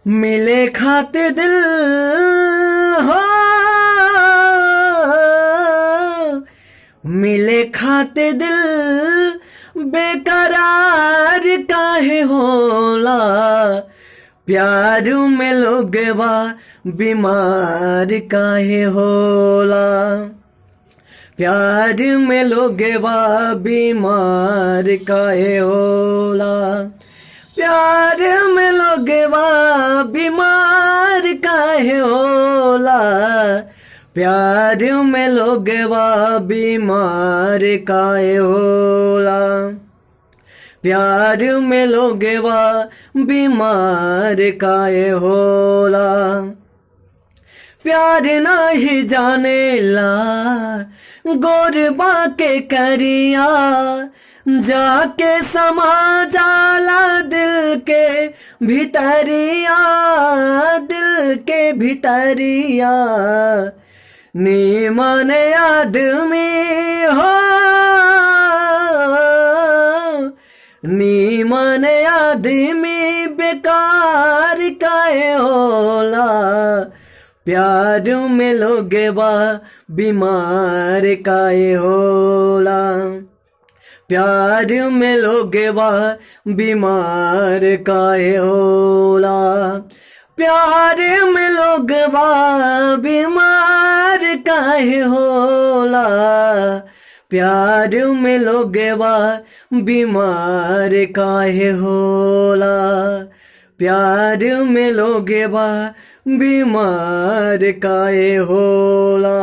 मिले खाते दिल हो, मिले खाते दिल बेकरार काहे होला। प्यार में लोगवा बीमार काहे होला। प्यार में लोगवा बीमार काहे होला। प्यार में लोगवा बीमार काहे होला। प्यार में लोगवा बीमार काहे होला। प्यार में लोगवा बीमार काहे होला। प्यार नहीं जानेला गोरबा के करिया, जाके समा जाला दिल के भितरिया, दिल के भितरिया। नीमन आदमी हो, नीमन आदमी बेकार काहे होला। प्यार में लोगवा बीमार काहे होला। प्यार में लोगवा बीमार काहे होला। प्यार में लोगवा बीमार काहे होला। प्यार में लोगवा बीमार काहे होला। प्यार में लोगवा बीमार काहे होला।